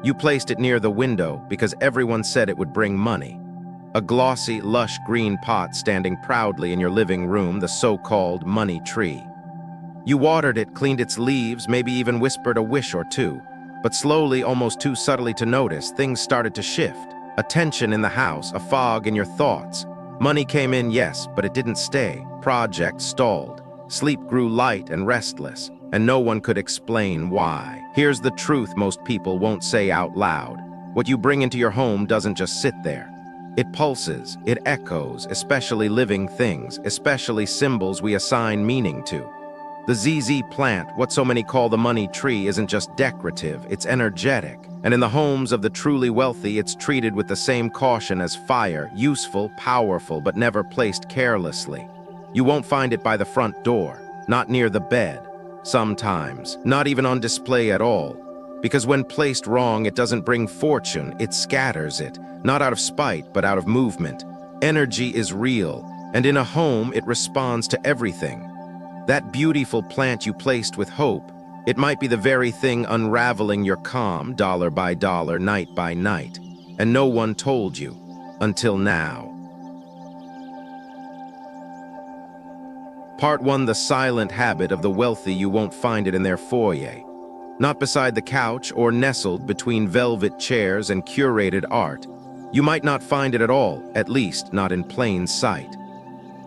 You placed it near the window because everyone said it would bring money. A glossy, lush green pot standing proudly in your living room, the so-called money tree. You watered it, cleaned its leaves, maybe even whispered a wish or two. But slowly, almost too subtly to notice, things started to shift. A tension in the house, a fog in your thoughts. Money came in, yes, but it didn't stay. Projects stalled. Sleep grew light and restless, and no one could explain why. Here's the truth most people won't say out loud. What you bring into your home doesn't just sit there. It pulses, it echoes, especially living things, especially symbols we assign meaning to. The ZZ plant, what so many call the money tree, isn't just decorative, it's energetic. And in the homes of the truly wealthy, it's treated with the same caution as fire, useful, powerful, but never placed carelessly. You won't find it by the front door, not near the bed, sometimes, not even on display at all. Because when placed wrong, it doesn't bring fortune, it scatters it, not out of spite, but out of movement. Energy is real, and in a home, it responds to everything. That beautiful plant you placed with hope, it might be the very thing unraveling your calm, dollar by dollar, night by night. And no one told you, until now. Part 1, the silent habit of the wealthy. You won't find it in their foyer. Not beside the couch or nestled between velvet chairs and curated art. You might not find it at all, at least not in plain sight.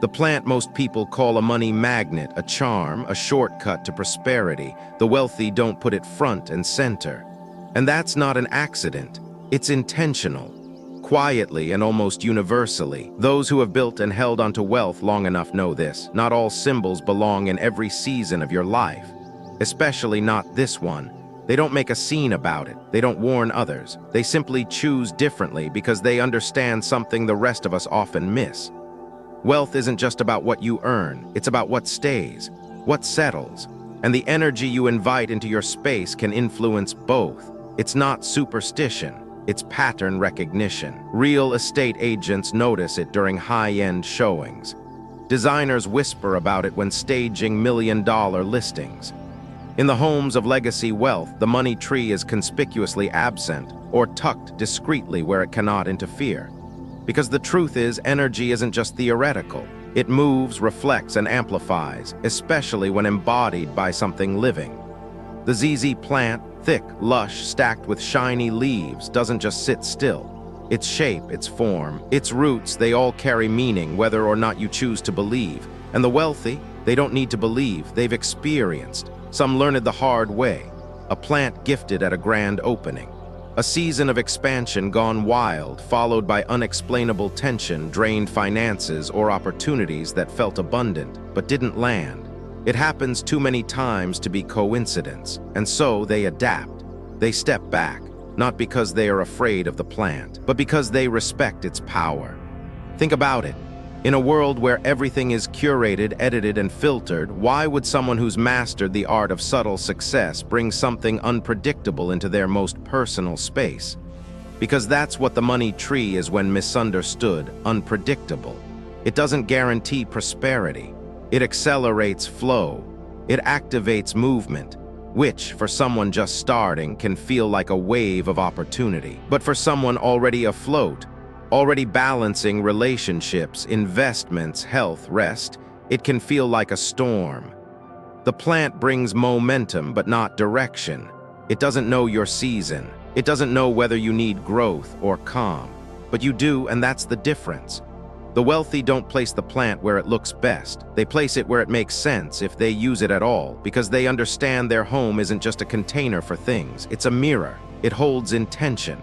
The plant most people call a money magnet, a charm, a shortcut to prosperity. The wealthy don't put it front and center. And that's not an accident. It's intentional. Quietly and almost universally, those who have built and held onto wealth long enough know this. Not all symbols belong in every season of your life. Especially not this one. They don't make a scene about it. They don't warn others. They simply choose differently because they understand something the rest of us often miss. Wealth isn't just about what you earn. It's about what stays, what settles. And the energy you invite into your space can influence both. It's not superstition. It's pattern recognition. Real estate agents notice it during high-end showings. Designers whisper about it when staging million-dollar listings. In the homes of legacy wealth, the money tree is conspicuously absent or tucked discreetly where it cannot interfere. Because the truth is, energy isn't just theoretical. It moves, reflects, and amplifies, especially when embodied by something living. The ZZ plant, thick, lush, stacked with shiny leaves, doesn't just sit still. Its shape, its form, its roots, they all carry meaning, whether or not you choose to believe. And the wealthy, they don't need to believe, they've experienced. Some learn it the hard way. A plant gifted at a grand opening. A season of expansion gone wild, followed by unexplainable tension, drained finances, or opportunities that felt abundant, but didn't land. It happens too many times to be coincidence, and so they adapt. They step back, not because they are afraid of the plant, but because they respect its power. Think about it. In a world where everything is curated, edited, and filtered, why would someone who's mastered the art of subtle success bring something unpredictable into their most personal space? Because that's what the money tree is when misunderstood, unpredictable. It doesn't guarantee prosperity. It accelerates flow. It activates movement, which, for someone just starting, can feel like a wave of opportunity. But for someone already afloat, already balancing relationships, investments, health, rest, it can feel like a storm. The plant brings momentum, but not direction. It doesn't know your season. It doesn't know whether you need growth or calm. But you do, and that's the difference. The wealthy don't place the plant where it looks best. They place it where it makes sense, if they use it at all, because they understand their home isn't just a container for things. It's a mirror. It holds intention.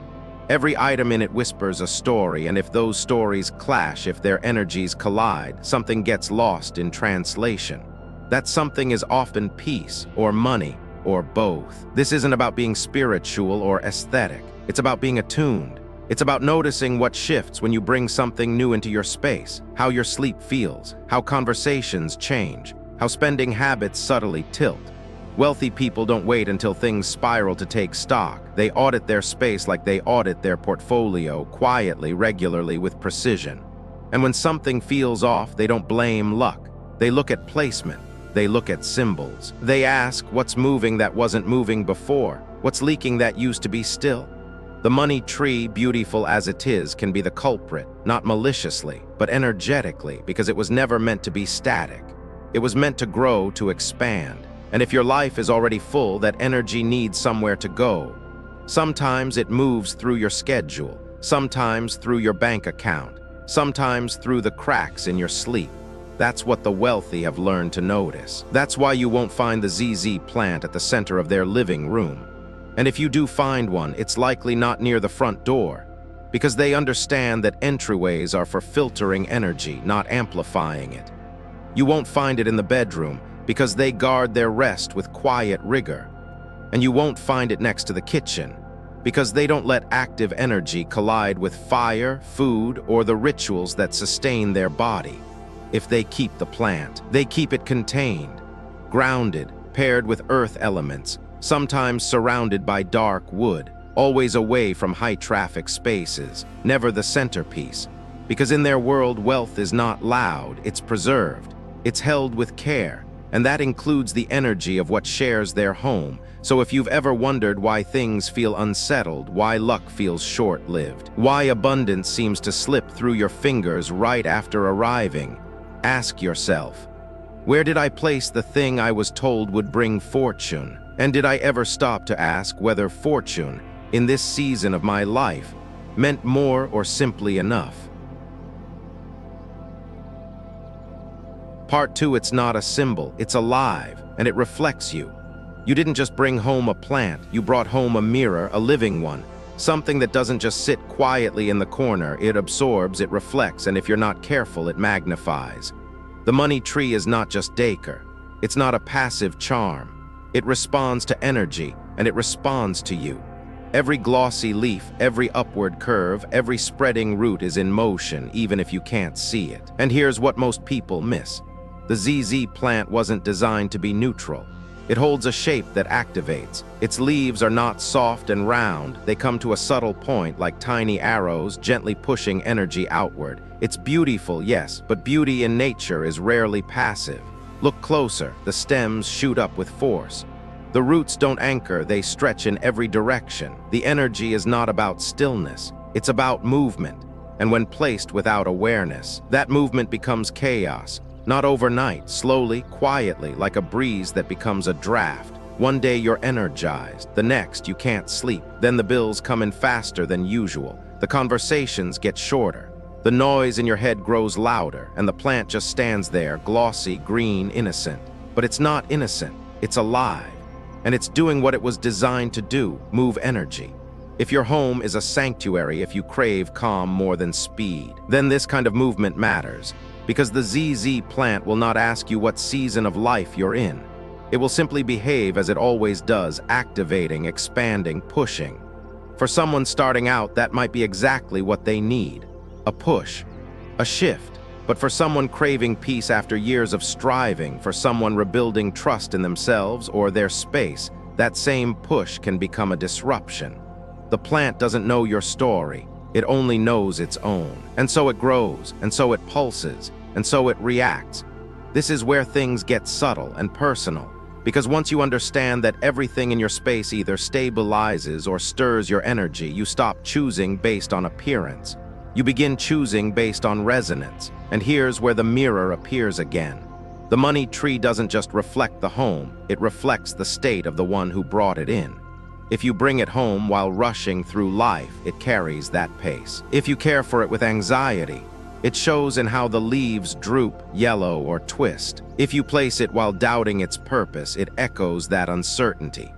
Every item in it whispers a story, and if those stories clash, if their energies collide, something gets lost in translation. That something is often peace, or money, or both. This isn't about being spiritual or aesthetic. It's about being attuned. It's about noticing what shifts when you bring something new into your space, how your sleep feels, how conversations change, how spending habits subtly tilt. Wealthy people don't wait until things spiral to take stock. They audit their space like they audit their portfolio, quietly, regularly, with precision. And when something feels off, they don't blame luck. They look at placement. They look at symbols. They ask, what's moving that wasn't moving before? What's leaking that used to be still? The money tree, beautiful as it is, can be the culprit, not maliciously, but energetically, because it was never meant to be static. It was meant to grow, to expand. And if your life is already full, that energy needs somewhere to go. Sometimes it moves through your schedule, sometimes through your bank account, sometimes through the cracks in your sleep. That's what the wealthy have learned to notice. That's why you won't find the ZZ plant at the center of their living room. And if you do find one, it's likely not near the front door, because they understand that entryways are for filtering energy, not amplifying it. You won't find it in the bedroom, because they guard their rest with quiet rigor. And you won't find it next to the kitchen, because they don't let active energy collide with fire, food, or the rituals that sustain their body. If they keep the plant, they keep it contained, grounded, paired with earth elements, sometimes surrounded by dark wood, always away from high-traffic spaces, never the centerpiece. Because in their world, wealth is not loud, it's preserved. It's held with care, and that includes the energy of what shares their home. So if you've ever wondered why things feel unsettled, why luck feels short-lived, why abundance seems to slip through your fingers right after arriving, ask yourself, where did I place the thing I was told would bring fortune? And did I ever stop to ask whether fortune, in this season of my life, meant more or simply enough? Part 2, it's not a symbol, it's alive, and it reflects you. You didn't just bring home a plant, you brought home a mirror, a living one, something that doesn't just sit quietly in the corner, it absorbs, it reflects, and if you're not careful, it magnifies. The money tree is not just decor, it's not a passive charm. It responds to energy, and it responds to you. Every glossy leaf, every upward curve, every spreading root is in motion, even if you can't see it. And here's what most people miss. The ZZ plant wasn't designed to be neutral. It holds a shape that activates. Its leaves are not soft and round. They come to a subtle point like tiny arrows, gently pushing energy outward. It's beautiful, yes, but beauty in nature is rarely passive. Look closer, the stems shoot up with force. The roots don't anchor, they stretch in every direction. The energy is not about stillness, it's about movement. And when placed without awareness, that movement becomes chaos. Not overnight, slowly, quietly, like a breeze that becomes a draft. One day you're energized, the next you can't sleep. Then the bills come in faster than usual. The conversations get shorter. The noise in your head grows louder, and the plant just stands there, glossy, green, innocent. But it's not innocent, it's alive. And it's doing what it was designed to do, move energy. If your home is a sanctuary, if you crave calm more than speed, then this kind of movement matters. Because the ZZ plant will not ask you what season of life you're in. It will simply behave as it always does, activating, expanding, pushing. For someone starting out, that might be exactly what they need. A push, a shift. But for someone craving peace after years of striving, for someone rebuilding trust in themselves or their space, that same push can become a disruption. The plant doesn't know your story. It only knows its own. And so it grows, and so it pulses, and so it reacts. This is where things get subtle and personal. Because once you understand that everything in your space either stabilizes or stirs your energy, you stop choosing based on appearance. You begin choosing based on resonance. And here's where the mirror appears again. The money tree doesn't just reflect the home, it reflects the state of the one who brought it in. If you bring it home while rushing through life, it carries that pace. If you care for it with anxiety, it shows in how the leaves droop, yellow, or twist. If you place it while doubting its purpose, it echoes that uncertainty.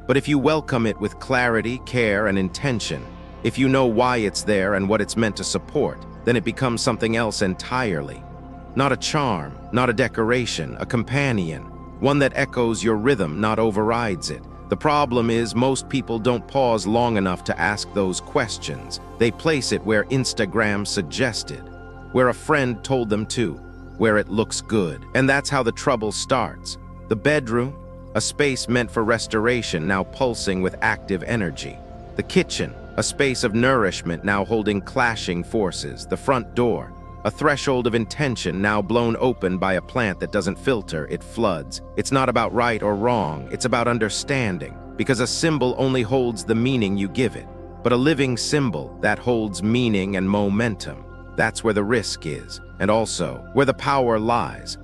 But if you welcome it with clarity, care, and intention, if you know why it's there and what it's meant to support, then it becomes something else entirely. Not a charm, not a decoration, a companion, one that echoes your rhythm, not overrides it. The problem is most people don't pause long enough to ask those questions. They place it where Instagram suggested, where a friend told them to, where it looks good. And that's how the trouble starts. The bedroom, a space meant for restoration, now pulsing with active energy. The kitchen, a space of nourishment now holding clashing forces. The front door, a threshold of intention now blown open by a plant that doesn't filter, it floods. It's not about right or wrong, it's about understanding, because a symbol only holds the meaning you give it. but a living symbol that holds meaning and momentum. That's where the risk is, and also where the power lies.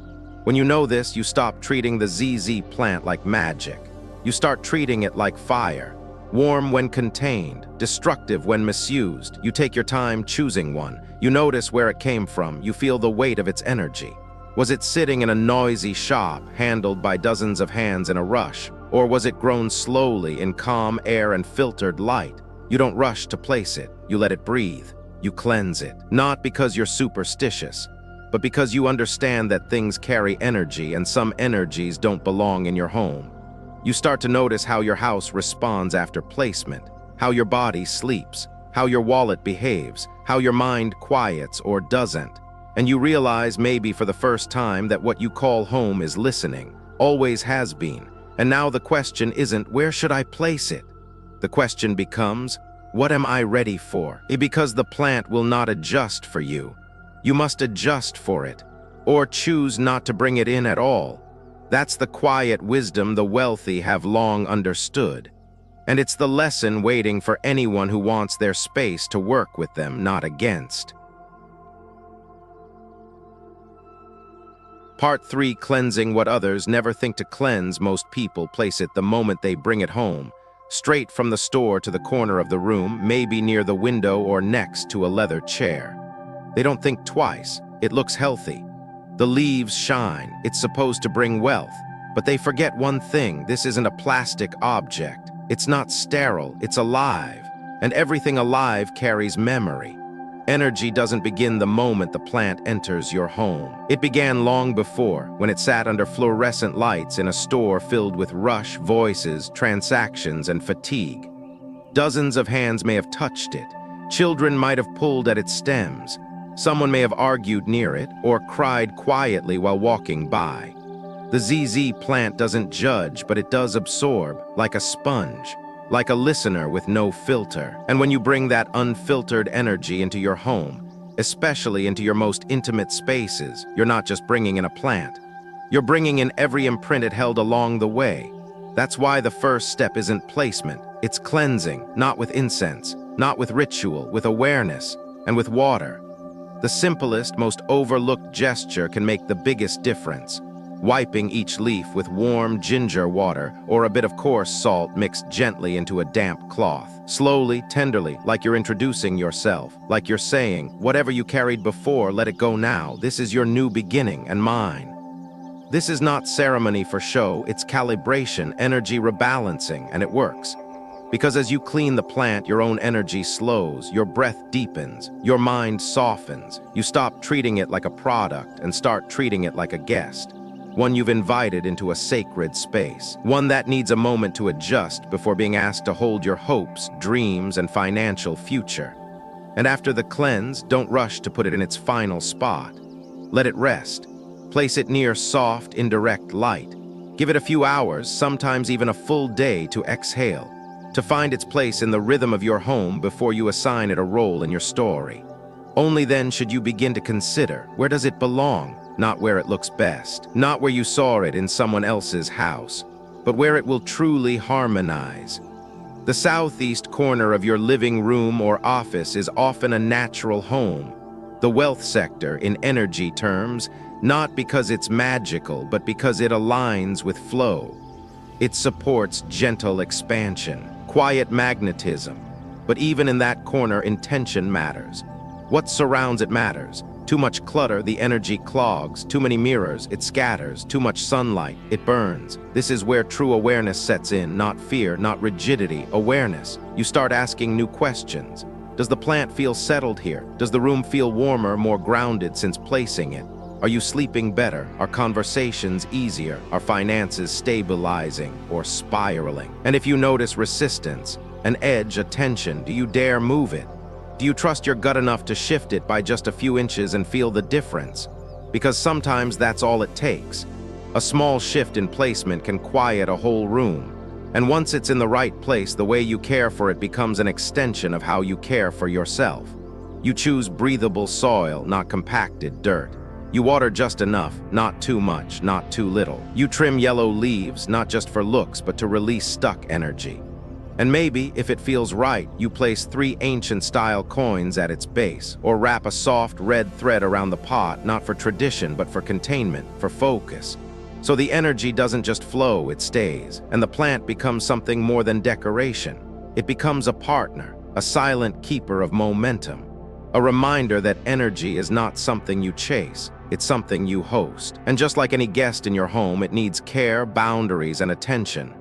When you know this, you stop treating the ZZ plant like magic. You start treating it like fire. Warm when contained, destructive when misused. You take your time choosing one. You notice where it came from. You feel the weight of its energy. Was it sitting in a noisy shop, handled by dozens of hands in a rush? Or was it grown slowly in calm air and filtered light? You don't rush to place it. You let it breathe. You cleanse it. Not because you're superstitious, but because you understand that things carry energy and some energies don't belong in your home. You start to notice how your house responds after placement, how your body sleeps, how your wallet behaves, how your mind quiets or doesn't. And you realize, maybe for the first time, that what you call home is listening, always has been. And now the question isn't, where should I place it? The question becomes, what am I ready for? Because the plant will not adjust for you. You must adjust for it, or choose not to bring it in at all. That's the quiet wisdom the wealthy have long understood. And it's the lesson waiting for anyone who wants their space to work with them, not against. Part 3. Cleansing what others never think to cleanse. Most people place it the moment they bring it home, straight from the store to the corner of the room, maybe near the window or next to a leather chair. They don't think twice. It looks healthy. The leaves shine. It's supposed to bring wealth. But they forget one thing. This isn't a plastic object. It's not sterile. It's alive. And everything alive carries memory. Energy doesn't begin the moment the plant enters your home. It began long before, when it sat under fluorescent lights in a store filled with rush, voices, transactions, and fatigue. Dozens of hands may have touched it. Children might have pulled at its stems. Someone may have argued near it or cried quietly while walking by. The ZZ plant doesn't judge, but it does absorb, like a sponge, like a listener with no filter. And when you bring that unfiltered energy into your home, especially into your most intimate spaces, you're not just bringing in a plant. You're bringing in every imprint it held along the way. That's why the first step isn't placement. It's cleansing, not with incense, not with ritual, with awareness, and with water. The simplest, most overlooked gesture can make the biggest difference. Wiping each leaf with warm ginger water or a bit of coarse salt mixed gently into a damp cloth. Slowly, tenderly, like you're introducing yourself, like you're saying, whatever you carried before, let it go now. This is your new beginning and mine. This is not ceremony for show, it's calibration, energy rebalancing, and it works. Because as you clean the plant, your own energy slows, your breath deepens, your mind softens. You stop treating it like a product and start treating it like a guest. One you've invited into a sacred space. One that needs a moment to adjust before being asked to hold your hopes, dreams, and financial future. And after the cleanse, don't rush to put it in its final spot. Let it rest. Place it near soft, indirect light. Give it a few hours, sometimes even a full day, to exhale, to find its place in the rhythm of your home before you assign it a role in your story. Only then should you begin to consider, where does it belong? Not where it looks best, not where you saw it in someone else's house, but where it will truly harmonize. The southeast corner of your living room or office is often a natural home, the wealth sector in energy terms, not because it's magical, but because it aligns with flow. It supports gentle expansion, quiet magnetism, but even in that corner, intention matters. What surrounds it matters. Too much clutter, the energy clogs. Too many mirrors, it scatters. Too much sunlight, it burns. This is where true awareness sets in, not fear, not rigidity, awareness. You start asking new questions. Does the plant feel settled here? Does the room feel warmer, more grounded since placing it? Are you sleeping better? Are conversations easier? Are finances stabilizing or spiraling? And if you notice resistance, an edge, a tension, do you dare move it? Do you trust your gut enough to shift it by just a few inches and feel the difference? Because sometimes that's all it takes. A small shift in placement can quiet a whole room. And once it's in the right place, the way you care for it becomes an extension of how you care for yourself. You choose breathable soil, not compacted dirt. You water just enough, not too much, not too little. You trim yellow leaves, not just for looks, but to release stuck energy. And maybe, if it feels right, you place 3 ancient-style coins at its base, or wrap a soft red thread around the pot, not for tradition, but for containment, for focus. So the energy doesn't just flow, it stays, and the plant becomes something more than decoration. It becomes a partner, a silent keeper of momentum, a reminder that energy is not something you chase, it's something you host. And just like any guest in your home, it needs care, boundaries, and attention.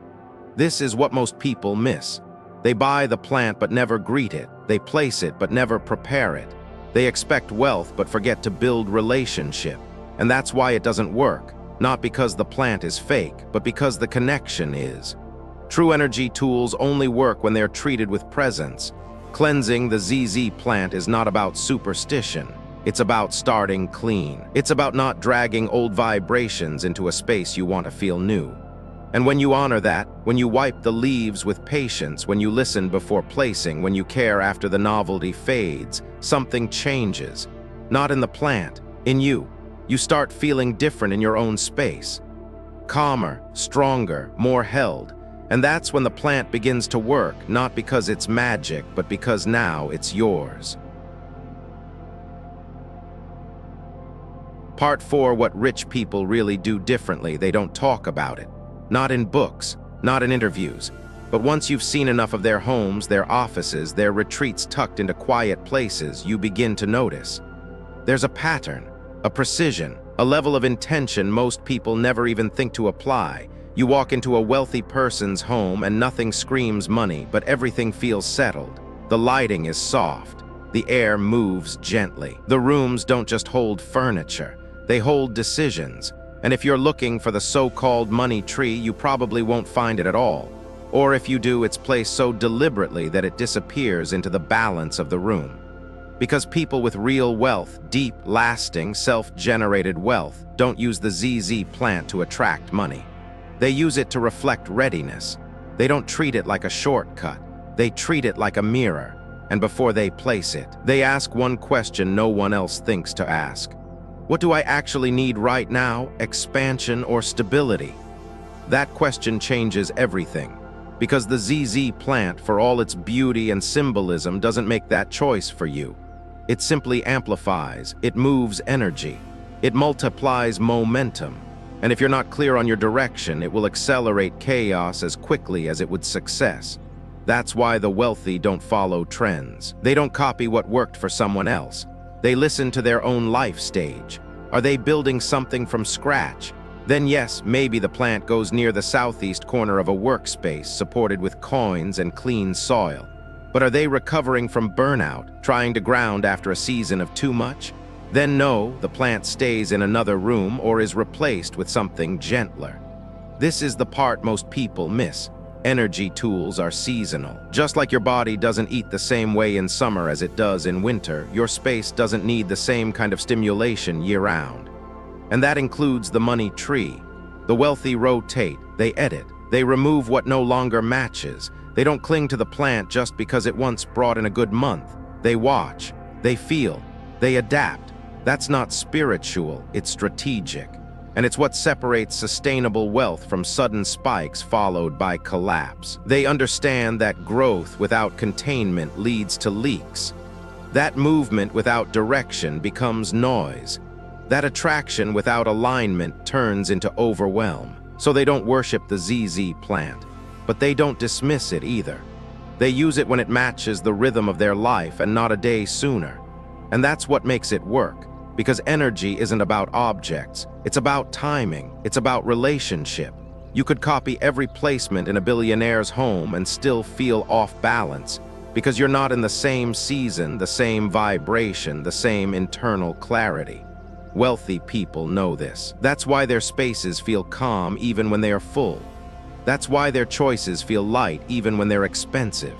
This is what most people miss. They buy the plant but never greet it. They place it but never prepare it. They expect wealth but forget to build relationship. And that's why it doesn't work. Not because the plant is fake, but because the connection is. True energy tools only work when they're treated with presence. Cleansing the ZZ plant is not about superstition. It's about starting clean. It's about not dragging old vibrations into a space you want to feel new. And when you honor that, when you wipe the leaves with patience, when you listen before placing, when you care after the novelty fades, something changes. Not in the plant, in you. You start feeling different in your own space. Calmer, stronger, more held. And that's when the plant begins to work, not because it's magic, but because now it's yours. Part 4, what rich people really do differently. They don't talk about it. Not in books, not in interviews. But once you've seen enough of their homes, their offices, their retreats tucked into quiet places, you begin to notice. There's a pattern, a precision, a level of intention most people never even think to apply. You walk into a wealthy person's home and nothing screams money, but everything feels settled. The lighting is soft. The air moves gently. The rooms don't just hold furniture. They hold decisions. And if you're looking for the so-called money tree, you probably won't find it at all. Or if you do, it's placed so deliberately that it disappears into the balance of the room. Because people with real wealth, deep, lasting, self-generated wealth, don't use the ZZ plant to attract money. They use it to reflect readiness. They don't treat it like a shortcut. They treat it like a mirror. And before they place it, they ask one question no one else thinks to ask. What do I actually need right now, expansion or stability? That question changes everything. Because the ZZ plant, for all its beauty and symbolism, doesn't make that choice for you. It simply amplifies, it moves energy, it multiplies momentum. And if you're not clear on your direction, it will accelerate chaos as quickly as it would success. That's why the wealthy don't follow trends. They don't copy what worked for someone else. They listen to their own life stage. Are they building something from scratch? Then yes, maybe the plant goes near the southeast corner of a workspace supported with coins and clean soil. But are they recovering from burnout, trying to ground after a season of too much? Then no, the plant stays in another room or is replaced with something gentler. This is the part most people miss. Energy tools are seasonal. Just like your body doesn't eat the same way in summer as it does in winter, your space doesn't need the same kind of stimulation year-round. And that includes the money tree. The wealthy rotate, they edit, they remove what no longer matches. They don't cling to the plant just because it once brought in a good month. They watch, they feel, they adapt. That's not spiritual, it's strategic. And it's what separates sustainable wealth from sudden spikes followed by collapse. They understand that growth without containment leads to leaks. That movement without direction becomes noise. That attraction without alignment turns into overwhelm. So they don't worship the ZZ plant, but they don't dismiss it either. They use it when it matches the rhythm of their life and not a day sooner. And that's what makes it work. Because energy isn't about objects, it's about timing, it's about relationship. You could copy every placement in a billionaire's home and still feel off balance, because you're not in the same season, the same vibration, the same internal clarity. Wealthy people know this. That's why their spaces feel calm even when they are full. That's why their choices feel light even when they're expensive.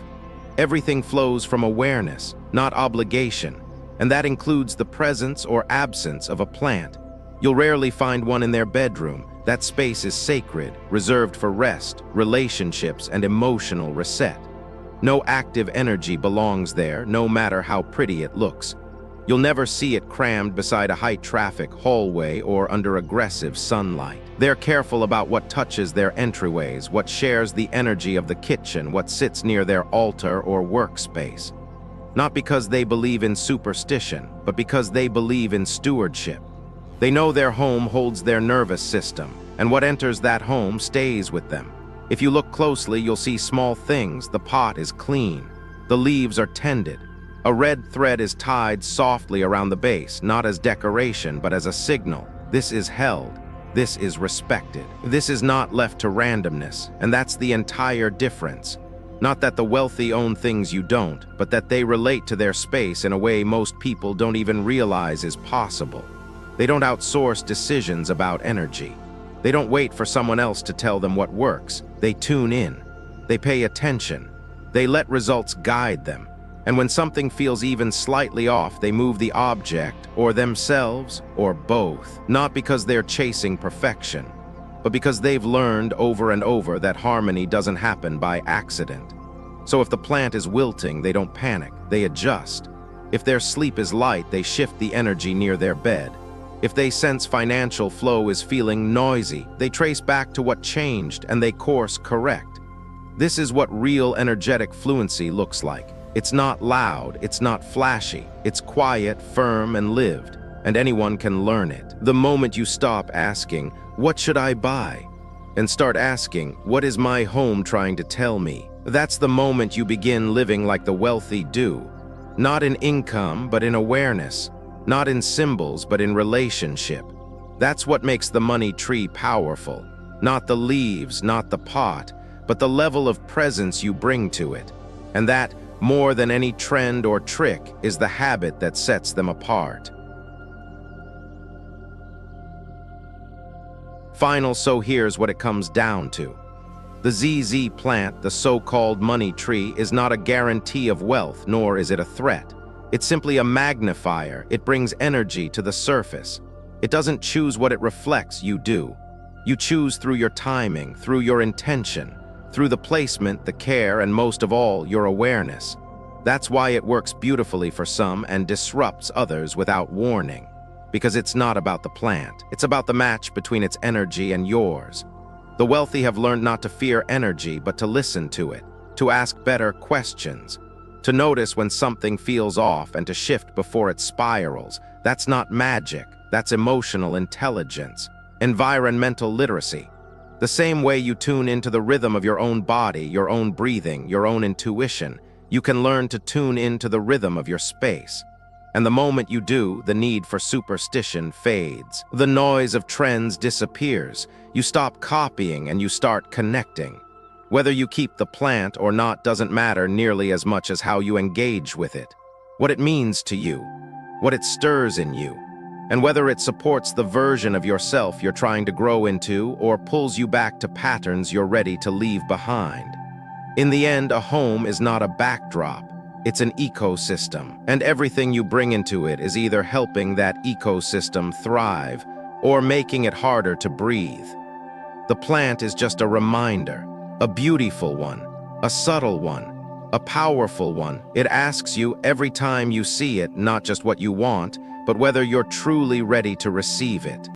Everything flows from awareness, not obligation. And that includes the presence or absence of a plant. You'll rarely find one in their bedroom. That space is sacred, reserved for rest, relationships, and emotional reset. No active energy belongs there, no matter how pretty it looks. You'll never see it crammed beside a high-traffic hallway or under aggressive sunlight. They're careful about what touches their entryways, what shares the energy of the kitchen, what sits near their altar or workspace. Not because they believe in superstition, but because they believe in stewardship. They know their home holds their nervous system, and what enters that home stays with them. If you look closely, you'll see small things. The pot is clean. The leaves are tended. A red thread is tied softly around the base, not as decoration, but as a signal. This is held. This is respected. This is not left to randomness, and that's the entire difference. Not that the wealthy own things you don't, but that they relate to their space in a way most people don't even realize is possible. They don't outsource decisions about energy. They don't wait for someone else to tell them what works. They tune in. They pay attention. They let results guide them. And when something feels even slightly off, they move the object, or themselves, or both. Not because they're chasing perfection, but because they've learned over and over that harmony doesn't happen by accident. So if the plant is wilting, they don't panic, they adjust. If their sleep is light, they shift the energy near their bed. If they sense financial flow is feeling noisy, they trace back to what changed and they course correct. This is what real energetic fluency looks like. It's not loud, it's not flashy, it's quiet, firm, and lived, and anyone can learn it. The moment you stop asking, "What should I buy?" and start asking, "What is my home trying to tell me?" that's the moment you begin living like the wealthy do. Not in income, but in awareness. Not in symbols, but in relationship. That's what makes the money tree powerful. Not the leaves, not the pot, but the level of presence you bring to it. And that, more than any trend or trick, is the habit that sets them apart. So here's what it comes down to. The ZZ plant, the so-called money tree, is not a guarantee of wealth, nor is it a threat. It's simply a magnifier. It brings energy to the surface. It doesn't choose what it reflects, you do. You choose through your timing, through your intention, through the placement, the care, and most of all, your awareness. That's why it works beautifully for some and disrupts others without warning. Because it's not about the plant. It's about the match between its energy and yours. The wealthy have learned not to fear energy, but to listen to it, to ask better questions, to notice when something feels off and to shift before it spirals. That's not magic. That's emotional intelligence, environmental literacy. The same way you tune into the rhythm of your own body, your own breathing, your own intuition, you can learn to tune into the rhythm of your space. And the moment you do, the need for superstition fades. The noise of trends disappears. You stop copying and you start connecting. Whether you keep the plant or not doesn't matter nearly as much as how you engage with it, what it means to you, what it stirs in you, and whether it supports the version of yourself you're trying to grow into or pulls you back to patterns you're ready to leave behind. In the end, a home is not a backdrop. It's an ecosystem, and everything you bring into it is either helping that ecosystem thrive or making it harder to breathe. The plant is just a reminder, a beautiful one, a subtle one, a powerful one. It asks you every time you see it not just what you want, but whether you're truly ready to receive it.